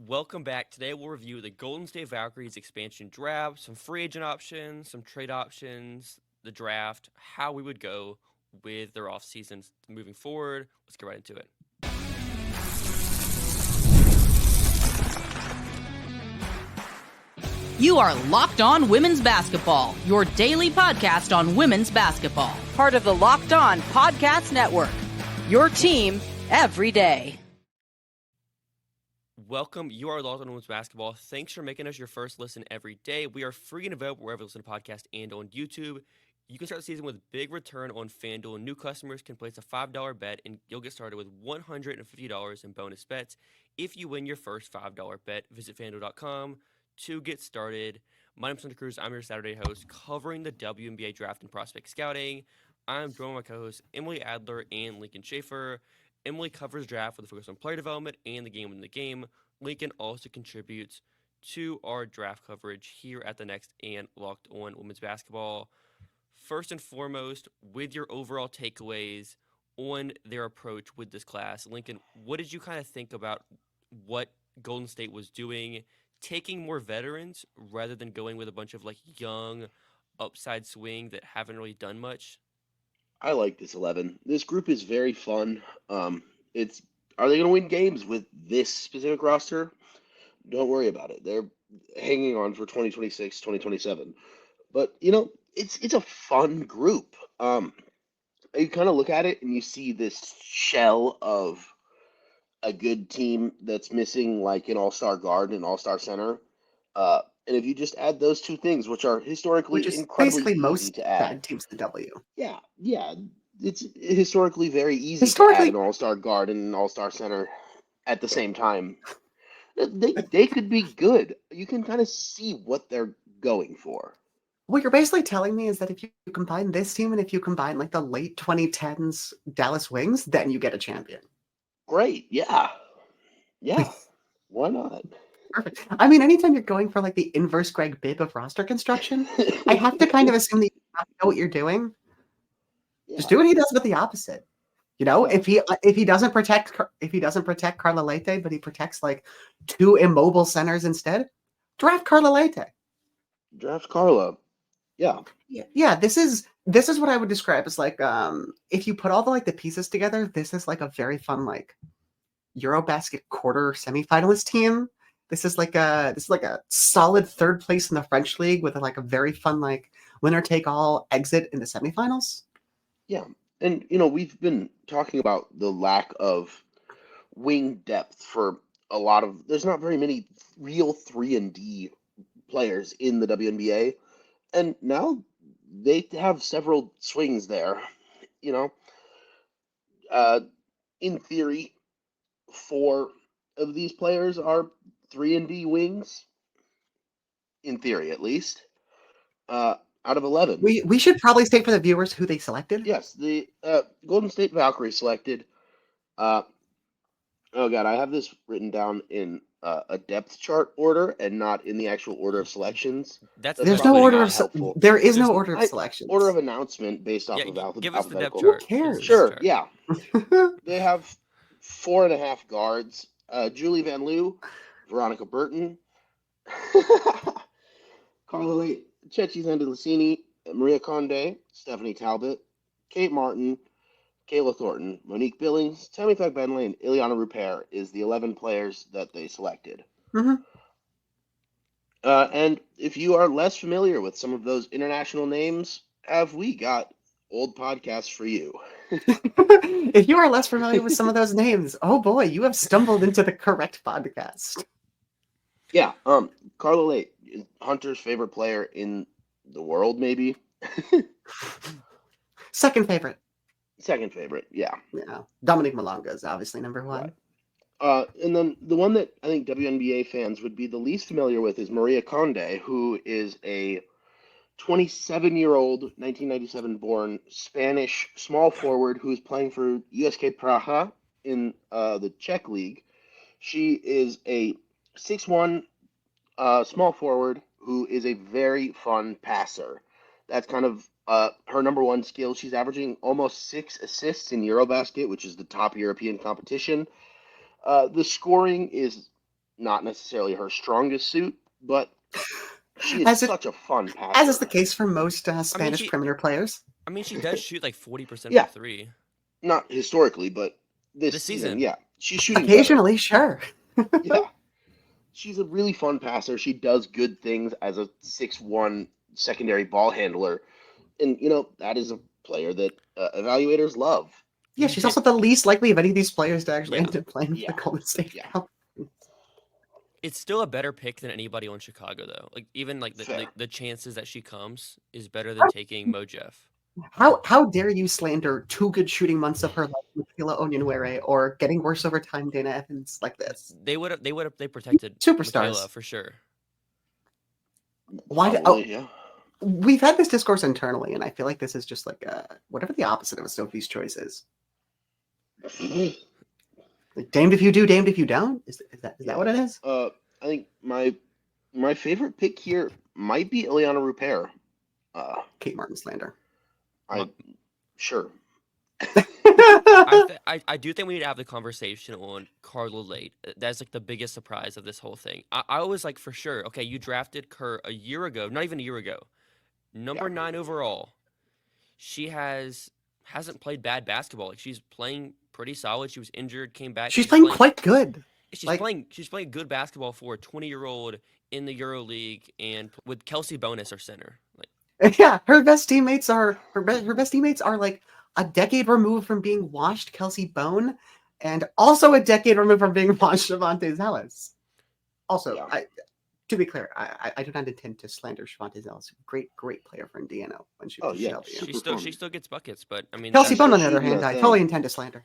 Welcome back. Today we'll review the Golden State Valkyries expansion draft, some free agent options, some trade options, the draft, how we would go with their off seasons moving forward. Let's get right into it. You are Locked On Women's Basketball, your daily podcast on women's basketball. Part of the Locked On Podcast Network, your team every day. Welcome. You are Locked On Women's Basketball. Thanks for making us your first listen every day. We are free and available wherever you listen to podcasts and on YouTube. You can start the season with big return on FanDuel. New customers can place a $5 bet, and you'll get started with $150 in bonus bets. If you win your first $5 bet, visit FanDuel.com to get started. My name's Hunter Cruse. I'm your Saturday host covering the WNBA draft and prospect scouting. I'm joined by my co-hosts Emily Adler and Lincoln Shafer. Emily covers draft with a focus on player development and the game within the game. Lincoln also contributes to our draft coverage here at the Next and Locked On Women's Basketball. First and foremost, with your overall takeaways on their approach with this class, Lincoln, what did you kind of think about what Golden State was doing, taking more veterans rather than going with a bunch of like young upside swing that haven't really done much? I like this 11. This group is very fun. Are they going to win games with this specific roster? Don't worry about it. They're hanging on for 2026, 2027. But, it's a fun group. You kind of look at it and you see this shell of a good team that's missing like an all-star guard and an all-star center. And if you just add those two things, which are historically incredibly basically easy most to add, bad teams to W. Yeah, it's historically very easy to add an all-star guard and an all-star center at the same time. They could be good. You can kind of see what they're going for. What you're basically telling me is that if you combine this team and if you combine like the late 2010s Dallas Wings, then you get a champion. Great, yeah. Why not? Perfect. I mean, anytime you're going for like the inverse Greg Bibb of roster construction, I have to kind of assume that you have to know what you're doing. Yeah. Just do what he does with the opposite. If he doesn't protect Carla Leite, but he protects like two immobile centers instead, draft Carla Leite. Draft Carla. Yeah. Yeah. This is what I would describe as like if you put all the pieces together, this is like a very fun like Eurobasket quarter semifinalist team. This is like a solid third place in the French league with like a very fun like winner take all exit in the semifinals. Yeah. And we've been talking about the lack of wing depth for a lot of there's not very many real 3-and-D players in the WNBA. And now they have several swings there. In theory, 4 of these players are 3-and-D wings, in theory at least, out of 11. We should probably state for the viewers who they selected. Yes, the Golden State Valkyries selected. Oh God, I have this written down in a depth chart order and not in the actual order of selections. There's no order of there is no order of selections. Order of announcement based off of alphabetical. Give us the depth Who chart. cares? Sure, yeah. They have 4.5 guards. Julie Van Loo, Veronica Burton, Carla Chechi Zandalicini, Maria Conde, Stephanie Talbot, Kate Martin, Kayla Thornton, Monique Billings, Tammy Fagbenley, and Ileana Rupert is the 11 players that they selected. Mm-hmm. And if you are less familiar with some of those international names, have we got old podcasts for you? If you are less familiar with some of those names, oh boy, you have stumbled into the correct podcast. Yeah, Carla Late is Hunter's favorite player in the world, maybe. Second favorite. Second favorite, yeah. Yeah, Domenic Malonga is obviously number 1. Right. And then the one that I think WNBA fans would be the least familiar with is Maria Conde, who is a 27-year-old, 1997 born Spanish small forward who is playing for USK Praha in the Czech league. She is a 6'1" small forward who is a very fun passer. That's kind of her number one skill. She's averaging almost 6 assists in Eurobasket, which is the top European competition. The scoring is not necessarily her strongest suit, but she As is it- such a fun passer. As is the case for most Spanish perimeter players. I mean, she does shoot like 40% Yeah. from three. Not historically, but this This season, season. yeah. She's shooting Occasionally, sure. better. Yeah. She's a really fun passer. She does good things as a 6'1" secondary ball handler. And, that is a player that evaluators love. Yeah, she's also the least likely of any of these players to actually Yeah. end up playing for Yeah. the Golden State Yeah. Valkyries. It's still a better pick than anybody on Chicago, though. Like even like Fair. the chances that she comes is better than taking Mo Jeff. How dare you slander 2 good shooting months of her life with Fila Onyenwere or getting worse over time Dana Evans like this? They protected Superstars. Michaela for sure. Why? Probably, yeah. We've had this discourse internally, and I feel like this is just like whatever the opposite of a Sophie's choice is. Like, damned if you do, damned if you don't. Is that what it is? I think my favorite pick here might be Ileana Rupert. Kate Martin slander. Sure. I do think we need to have the conversation on Carla Late. That's like the biggest surprise of this whole thing. I was like, for sure, okay, you drafted her a year ago, not even a year ago, number 9 overall. She hasn't played bad basketball. Like she's playing pretty solid. She was injured, came back. She's playing quite good. She's playing good basketball for a 20-year-old in the EuroLeague and with Kelsey Bonus her center. Like Yeah, her best teammates are like a decade removed from being washed Kelsey Bone, and also a decade removed from being washed Shavonte Zellers. Also, Yeah. to be clear, I do not intend to slander Shavonte Zellers. Great player for Indiana when she was yeah, Shelby. she still gets buckets, but I mean Kelsey that's- Bone, on the other shooting hand, that I thing. totally intend to slander.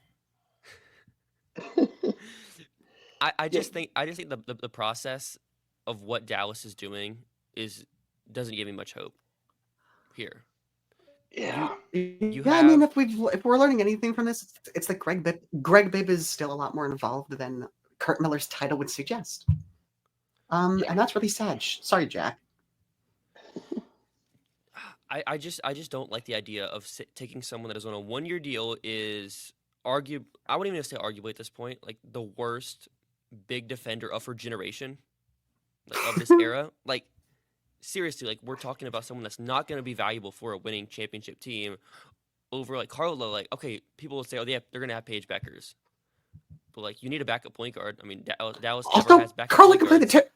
I just think the process of what Dallas is doing doesn't give me much hope here. Yeah. I mean, if we're learning anything from this, it's that Greg Bibb is still a lot more involved than Kurt Miller's title would suggest. And that's really sad. Sorry, Jack. I just don't like the idea of taking someone that is on a 1-year deal is I wouldn't even say arguably at this point, like the worst big defender of her generation, like of this era. Like seriously, like we're talking about someone that's not going to be valuable for a winning championship team over like Carla. Like okay, people will say, oh, they're going to have Paige Beckers, but like you need a backup point guard. I mean, Dallas never Also, has backup Carla point can play the guards. 2.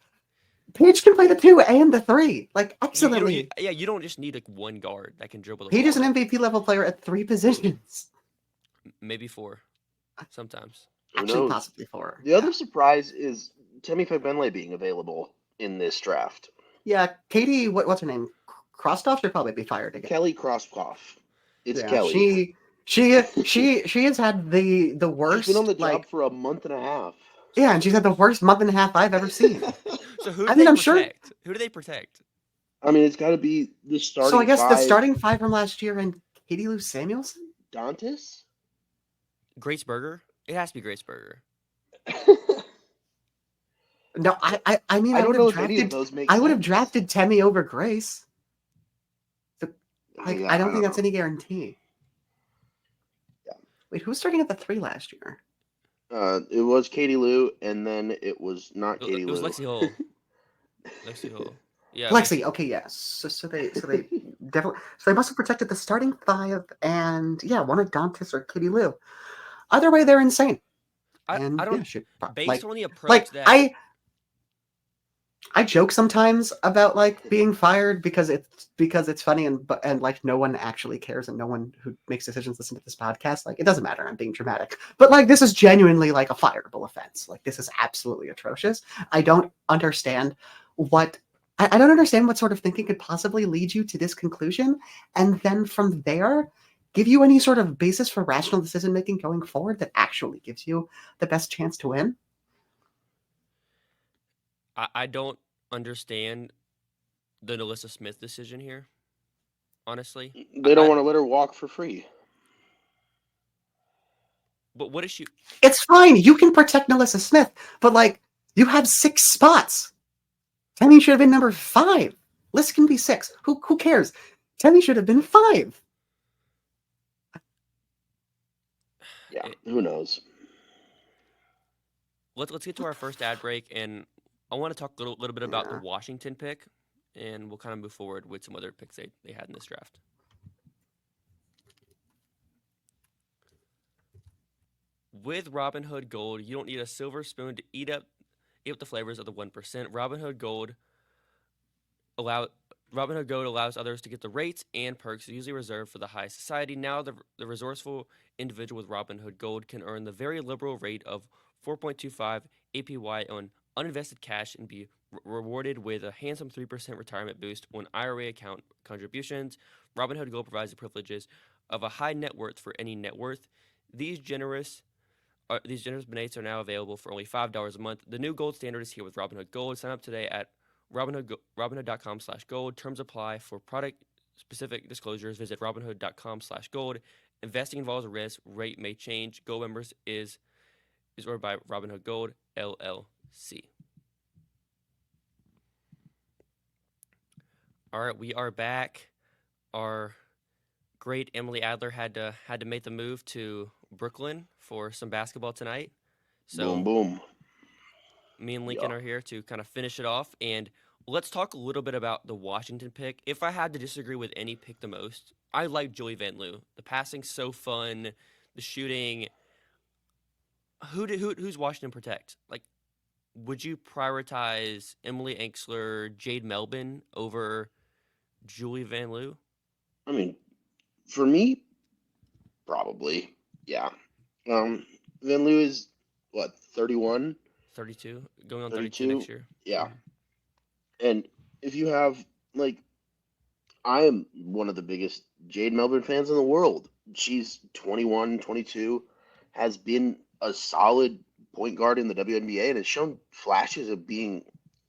Paige can play the 2 and the 3. Like excellently. You don't just need like one guard that can dribble. The Paige is ball. an MVP level player at 3 positions. Maybe 4, sometimes. Who Actually, knows? possibly 4. The other surprise is Temi Fagbenle being available in this draft. Yeah, Katie, what's her name? Krostoff should probably be fired again. Kelly Krosskoff. It's Yeah, Kelly. She has had the worst. She's been on the job like, for a month and a half. yeah, and she's had the worst month and a half I've ever seen. So who I do mean, they I'm sure- protect? Who do they protect? I mean, it's got to be the starting So I guess the five. starting 5 from last year and Katie Lou Samuelson. Dantas? Grace Berger? It has to be Grace Berger. No, I mean, I I don't would know have if any of drafted. those make I would have sense. drafted Temi over Grace. Like, Yeah, I don't think that's know. any guarantee. Yeah. Wait, who was starting at the 3 last year? It was Katie Lou, and then it was not Katie It was Lou. Lexi Hull. Lexi Hull. Yeah. Lexi. Okay, yes. So they definitely. So they must have protected the starting 5, and yeah, one of Dantas or Katie Lou. Either way, they're insane. I And, don't. yeah, should, Based like, on the approach like that I joke sometimes about like being fired because it's funny and like no one actually cares and no one who makes decisions listen to this podcast. Like it doesn't matter. I'm being dramatic, but like this is genuinely like a fireable offense. Like this is absolutely atrocious. I don't understand what sort of thinking could possibly lead you to this conclusion, and then from there give you any sort of basis for rational decision making going forward that actually gives you the best chance to win. I don't understand the Alyssa Smith decision here. Honestly, They don't want to let her walk for free. but what is she? It's fine. You can protect Alyssa Smith, but like you have 6 spots. Temi should have been number 5. Liz can be 6. Who cares? Temi should have been 5. Yeah, who knows? let's get to our first ad break, and I want to talk a little bit about the Yeah. Washington pick, and we'll kind of move forward with some other picks they had in this draft. With Robinhood Gold, you don't need a silver spoon to eat up the flavors of the 1%. Robinhood Gold allows others to get the rates and perks usually reserved for the high society. Now, the resourceful individual with Robinhood Gold can earn the very liberal rate of 4.25 APY on uninvested cash and be rewarded with a handsome 3% retirement boost on IRA account contributions. Robinhood Gold provides the privileges of a high net worth for any net worth. These generous beneits are now available for only $5 a month. The new gold standard is here with Robinhood Gold. Sign up today at Robinhood.com/gold. Terms apply. For product-specific disclosures, visit Robinhood.com/gold. Investing involves a risk. Rate may change. Gold members is ordered by Robinhood Gold, LLC. All right, we are back. Our great Emily Adler had to make the move to Brooklyn for some basketball tonight. So Boom, boom. me and Lincoln are here to kind of finish it off, and let's talk a little bit about the Washington pick. If I had to disagree with any pick the most, I like Julie Van Loo. The passing's so fun, the shooting. Who's Washington protect? Like, would you prioritize Emily Enksler, Jade Melvin over Julie Van Loo? I mean, for me, probably, yeah. Van Loo is, what, 31? 32, going on 32 32? next year. Yeah. And if you have, like, I am one of the biggest Jade Melvin fans in the world. She's 21, 22, has been a solid point guard in the WNBA, and has shown flashes of being,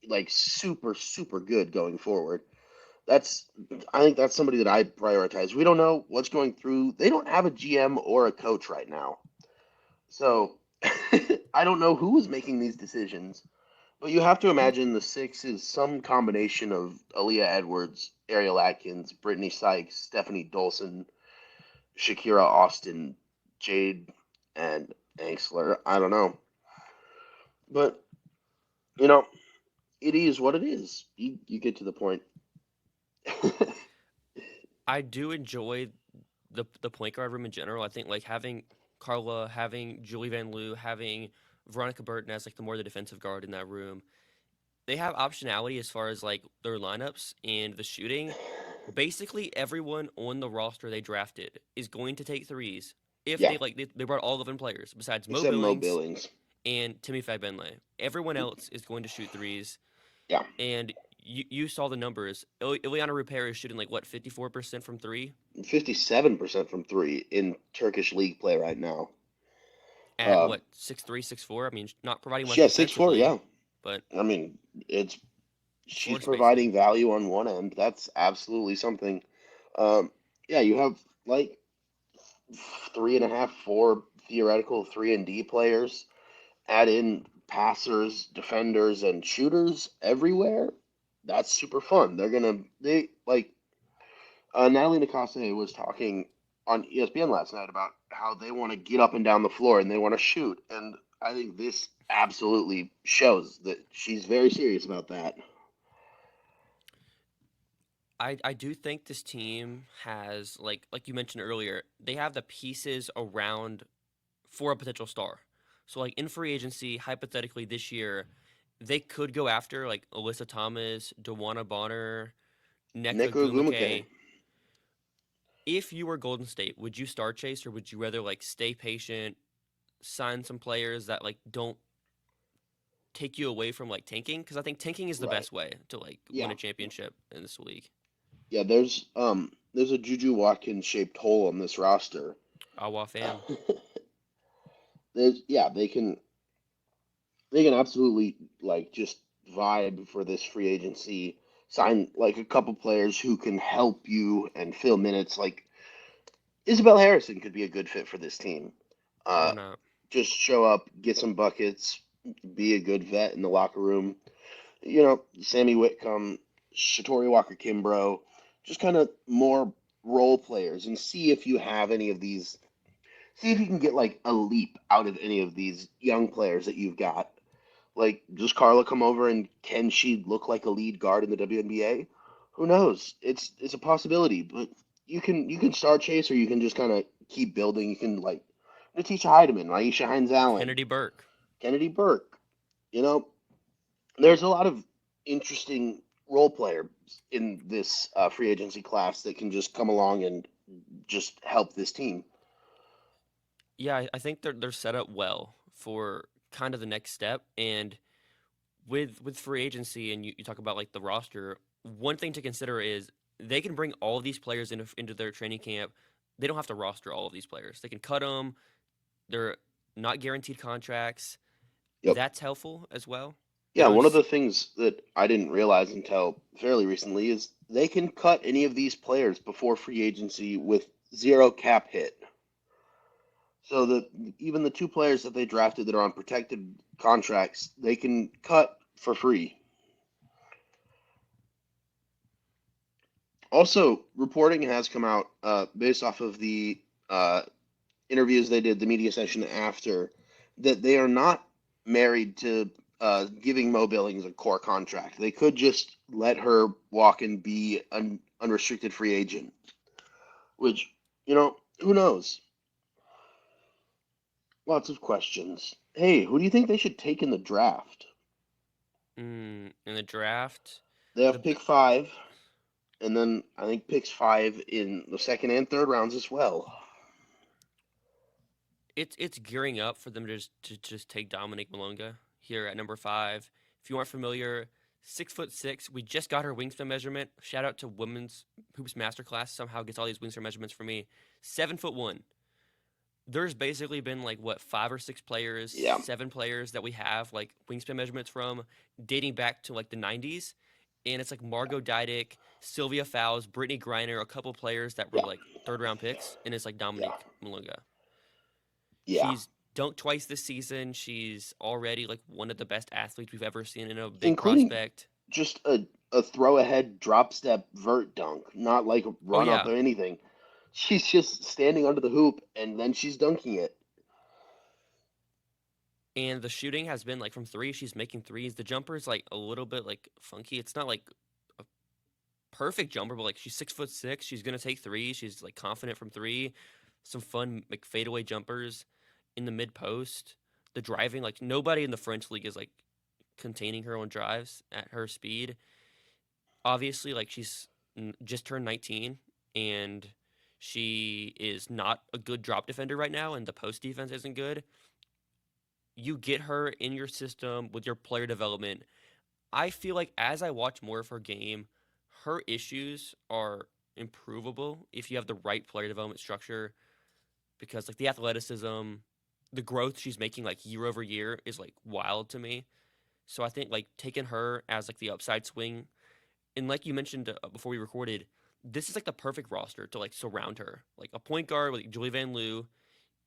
like, super, super good going forward. I think that's somebody that I prioritize. We don't know what's going through. They don't have a GM or a coach right now. So I don't know who is making these decisions. But you have to imagine the six is some combination of Aaliyah Edwards, Ariel Atkins, Brittany Sykes, Stephanie Dolson, Shakira Austin, Jade, and Enksler. I don't know. But, it is what it is. You get to the point. I do enjoy the point guard room in general. I think like having Carla, having Julie Van Loo, having Veronica Burton as like the defensive guard in that room. They have optionality as far as like their lineups and the shooting. Basically, everyone on the roster they drafted is going to take threes. If Yeah. they brought all 11 players besides Mo Except Mo Billings Billings. and Timmy Fagbenle. Everyone else is going to shoot threes. Yeah. And you saw the numbers. Ileana Ruper is shooting like what 54% from three 57% from three in Turkish league play right now. at what 6'3", 6'4". I mean, not providing much. Yeah, 6'4", yeah. But I mean, she's Floor providing value on one end. That's absolutely something. Yeah, you have like 3.5, 4 theoretical 3-and-D players. Add in passers, defenders, and shooters everywhere. That's super fun. Natalie Nakasse was talking on ESPN last night about how they want to get up and down the floor and they want to shoot. And I think this absolutely shows that she's very serious about that. I do think this team has like you mentioned earlier, they have the pieces around for a potential star. So like in free agency, hypothetically this year, they could go after like Alyssa Thomas, Dewana Bonner, Nneka Ogwumike. If you were Golden State, would you star chase or would you rather like stay patient, sign some players that like don't take you away from like tanking? Because I think tanking is the best way to like win a championship in this league. Yeah, there's a Juju Watkins shaped hole on this roster. Awa fan. They can absolutely like just vibe for this free agency. Sign like a couple players who can help you and fill minutes. Like Isabel Harrison could be a good fit for this team. Why not? Just show up, get some buckets, be a good vet in the locker room. Sammy Whitcomb, Shatori Walker-Kimbrough, just kind of more role players, and see if you have any of these see if you can get like a leap out of any of these young players that you've got. Like, does Carla come over and can she look like a lead guard in the WNBA? Who knows? It's a possibility, but you can star chase or you can just kind of keep building. You can like Natisha Heidemann, Aisha Hines Allen, Kennedy Burke. Kennedy Burke. You know, there's a lot of interesting role players in this free agency class that can just come along and just help this team. Yeah, I think they're set up well for kind of the next step. And with free agency, and you talk about like the roster, one thing to consider is they can bring all of these players into their training camp. They don't have to roster all of these players. They can cut them. They're not guaranteed contracts. Yep. That's helpful as well. Yeah, one of the things that I didn't realize until fairly recently is they can cut any of these players before free agency with zero cap hit. So that even the 2 players that they drafted that are on protected contracts, they can cut for free. Also, reporting has come out based off of the interviews they did, the media session after, that they are not married to giving Mo Billings a core contract. They could just let her walk and be an unrestricted free agent, which, who knows? Lots of questions. Hey, who do you think they should take in the draft? In the draft, They have pick 5, and then I think picks 5 in the second and third rounds as well. it's gearing up for them to just take Domenic Malonga here at number 5. If you aren't familiar, 6'6". We just got her wingspan measurement. Shout out to Women's Hoops Masterclass. Somehow gets all these wingspan measurements for me. 7'1". There's basically been like 5 or 6 players, 7 players that we have like wingspan measurements from, dating back to like the 90s, and it's like Margot Didick, Sylvia Fowles, Brittany Griner, a couple players that were like 3rd round picks, and it's like Domenic Malonga. Yeah. She's dunked twice this season. She's already like one of the best athletes we've ever seen in a big Including prospect. Just a throw ahead drop step vert dunk, not like a run up or anything. She's just standing under the hoop and then she's dunking it. And the shooting has been like from 3. She's making threes. The jumper is like a little bit like funky. It's not like a perfect jumper, but like she's 6'6". She's gonna take threes. She's like confident from 3. Some fun like fadeaway jumpers in the mid post. The driving, like nobody in the French league is like containing her on drives at her speed. Obviously, like she's just turned 19 and she is not a good drop defender right now, and the post defense isn't good. You get her in your system with your player development. I feel like as I watch more of her game, her issues are improvable if you have the right player development structure, because like the athleticism, the growth she's making like year over year is like wild to me. So I think like taking her as like the upside swing, and like you mentioned before we recorded, this is like the perfect roster to like surround her. Like a point guard with like, Julie Van Loo.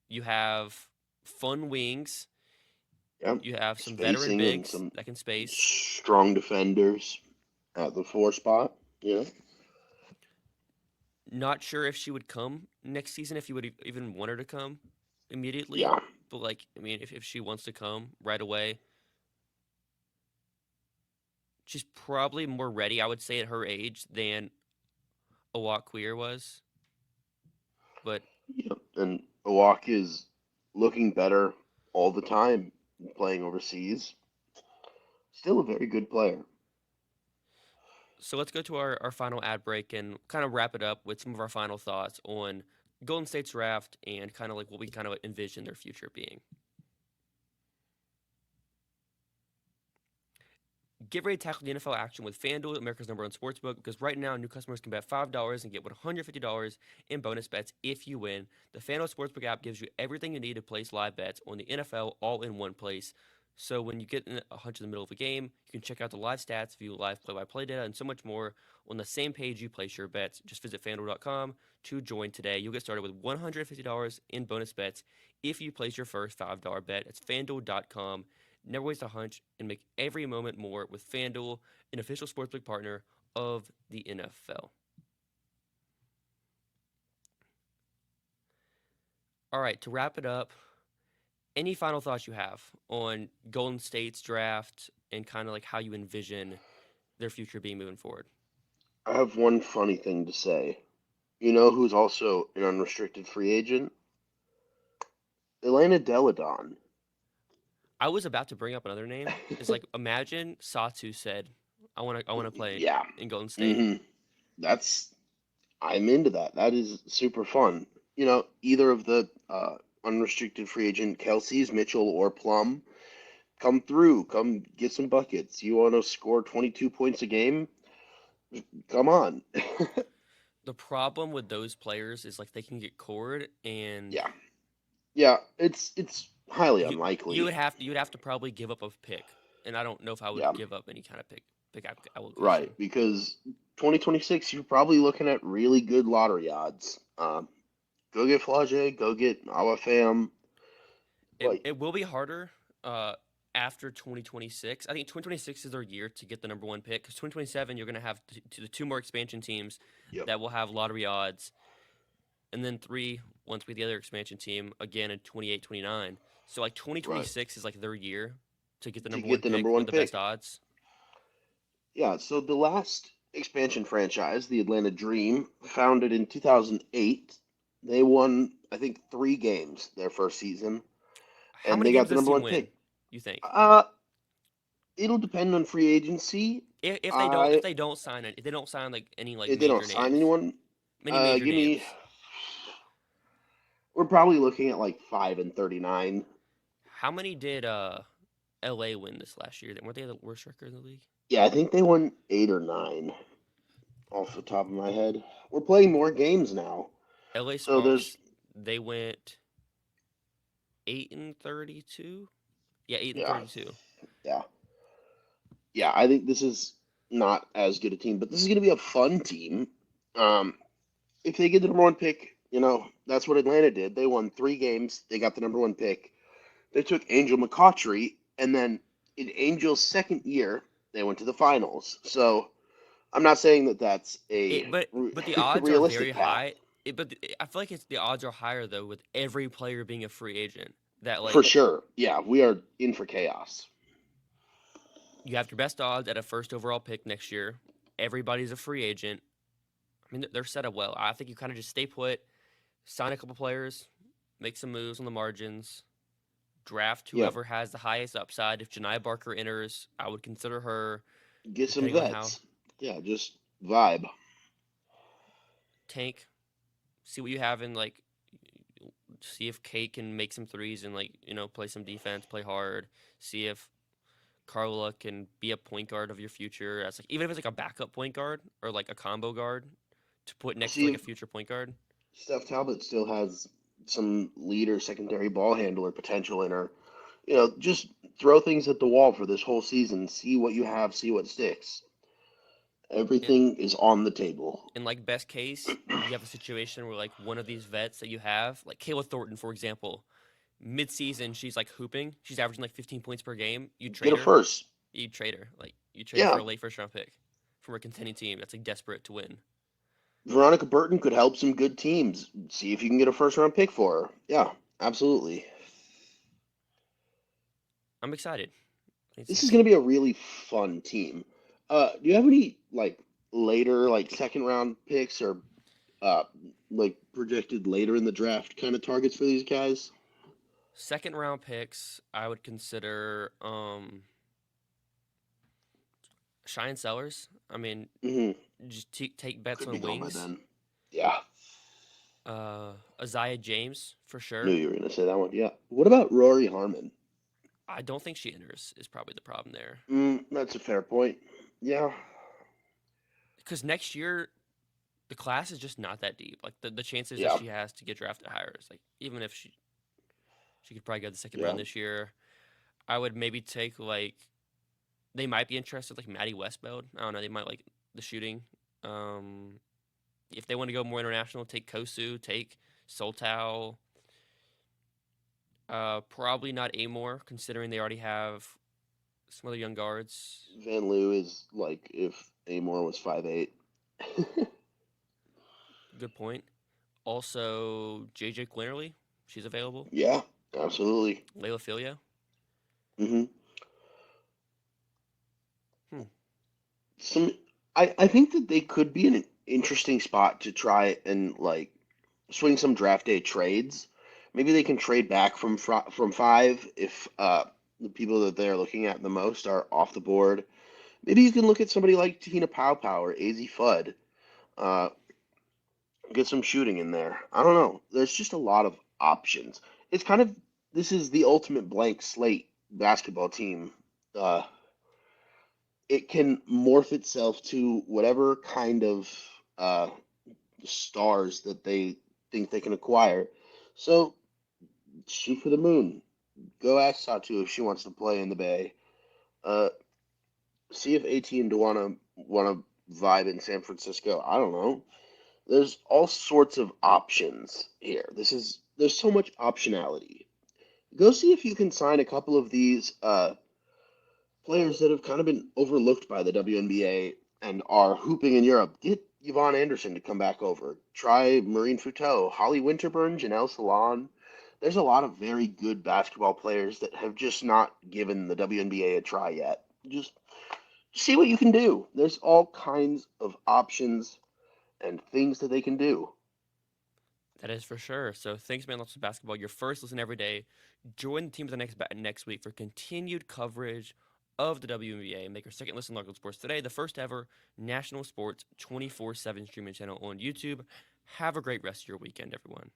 You have fun wings. Yep. You have some Spacing veteran and bigs some that can space. Strong defenders at the 4 spot. Yeah. Not sure if she would come next season, if you would even want her to come immediately. Yeah. But like, I mean, if she wants to come right away, she's probably more ready, I would say, at her age than Awak Queer was. But Yep. And Awak is looking better all the time playing overseas. Still a very good player. so let's go to our final ad break and kind of wrap it up with some of our final thoughts on Golden State's draft and kind of like what we kind of envision their future being. Get ready to tackle the NFL action with FanDuel, America's #1 sportsbook, because right now new customers can bet $5 and get $150 in bonus bets if you win. The FanDuel Sportsbook app gives you everything you need to place live bets on the NFL all in one place. So when you get in a hunch in the middle of a game, you can check out the live stats, view live play-by-play data, and so much more on the same page you place your bets. Just visit FanDuel.com to join today. You'll get started with $150 in bonus bets if you place your first $5 bet. It's FanDuel.com. Never waste a hunch and make every moment more with FanDuel, an official sportsbook partner of the NFL. All right, to wrap it up, any final thoughts you have on Golden State's draft and kind of like how you envision their future being moving forward? I have one funny thing to say. You know who's also an unrestricted free agent? Elena Deladon. I was about to bring up another name. It's like imagine Satu said, I want to play Yeah. in Golden State." That's I'm into that. That is super fun. You know, either of the unrestricted free agent Kelsey's, Mitchell, or Plum, come through. Come get some buckets. You want to score 22 points a game? Come on. The problem with those players is like they can get cored, and Yeah. Yeah, it's highly you unlikely. you would have to probably give up a pick, and I don't know if I would Yeah. give up any kind of pick allocation. Right, because 2026, you're probably looking at really good lottery odds. Go get Flage, go get Awafam. Like, It will be harder after 2026. I think 2026 is their year to get the number one pick because 2027 you're going to have the two more expansion teams Yep. that will have lottery odds, and then once we the other expansion team again in 28, 29. So like 2026 is like their year to get the To number get one the pick number one with the pick. best odds. yeah, so the last expansion franchise, the Atlanta Dream, founded in 2008, they won, I think, 3 games their first season, How and many they games got the does this number team one win? pick. You think? It'll depend on free agency. If they don't sign it, if they don't sign like any like If they major don't sign names, anyone, many major give names. me. We're probably looking at like 5-39. How many did LA win this last year? Weren't they the worst record in the league? Yeah, I think they won 8 or 9 off the top of my head. We're playing more games now. LA So there's Sparks, they went 8-32. Yeah, 8 and yeah, 32. yeah. Yeah, I think this is not as good a team, but this is going to be a fun team. If they get the number one pick, that's what Atlanta did. They won 3 games. They got the number one pick. They took Angel McCautry, and then in Angel's second year, they went to the finals. So I'm not saying that that's a But the odds are realistic very path. high. I feel like the odds are higher though with every player being a free agent. That For like sure. Yeah, we are in for chaos. you have your best odds at a first overall pick next year. Everybody's a free agent. I mean, they're set up well. I think you kind of just stay put, sign a couple players, make some moves on the margins, draft Yeah. whoever has the highest upside. If Janiyah Barker enters, I would consider her. Get some Depending on how vets. Yeah, just vibe. tank, see what you have in like, see if Kate can make some threes and like play some defense, play hard. See if Carla can be a point guard of your future. As like even if it's like a backup point guard or like a combo guard to put next to See like a if future point guard. Steph Talbot still has some leader, secondary ball handler potential in her. Just throw things at the wall for this whole season. See what you have, see what sticks. Everything is on the table. In like best case, you have a situation where like one of these vets that you have, like Kayla Thornton, for example, mid-season she's like hooping, she's averaging like 15 points per game. You Get trade a her, first. you trade her, like you trade her for Yeah. a late first round pick from a contending team that's like desperate to win. Veronica Burton could help some good teams. See if you can get a first round pick for her. Yeah, absolutely. I'm excited. This is going to be a really fun team. Do you have any like later, like second round picks or like projected later in the draft kind of targets for these guys? Second round picks, I would consider Cheyenne Sellers. I mean, hmm just take bets Could be on gone by wings. then. Yeah, Isaiah James for sure. knew you were going to say that one. Yeah. What about Rory Harmon? I don't think she enters is probably the problem there. That's a fair point. Yeah. Because next year, the class is just not that deep. Like the chances Yeah. that she has to get drafted higher is like even if she could probably go to the second round Yeah. this year. I would maybe take like they might be interested like Maddie Westbeld. I don't know. They might like the shooting. If they want to go more international, take Kosu, take Soltau. Probably not Amore, considering they already have some other young guards. Van Loo is like if Amore was 5'8". Good point. Also, JJ Quinterly, She's available. Yeah, absolutely. Layla Filia. hmm Hmm. I think that they could be in an interesting spot to try and like swing some draft day trades. Maybe they can trade back from five if the people that they're looking at the most are off the board. Maybe you can look at somebody like Tina Pow or AZ Fudd. Uh, get some shooting in there. I don't know. There's just a lot of options. It's kind of this is the ultimate blank slate basketball team. Uh, it can morph itself to whatever kind of uh, stars that they think they can acquire. So shoot for the moon. Go ask Satu if she wants to play in the Bay. Uh, see if AT and Dewana want to vibe in San Francisco. I don't know. There's all sorts of options here. There's so much optionality. Go see if you can sign a couple of these players that have kind of been overlooked by the WNBA and are hooping in Europe. Get Yvonne Anderson to come back over. Try Maureen Futeau, Holly Winterburn, Janelle Salon. There's a lot of very good basketball players that have just not given the WNBA a try yet. Just see what you can do. There's all kinds of options and things that they can do. That is for sure. So thanks, man. Lots of basketball. Your first listen every day. Join the team for the next week for continued coverage of the WNBA. Make your second listen Local Sports Today, the first ever national sports 24/7 streaming channel on YouTube. Have a great rest of your weekend, everyone.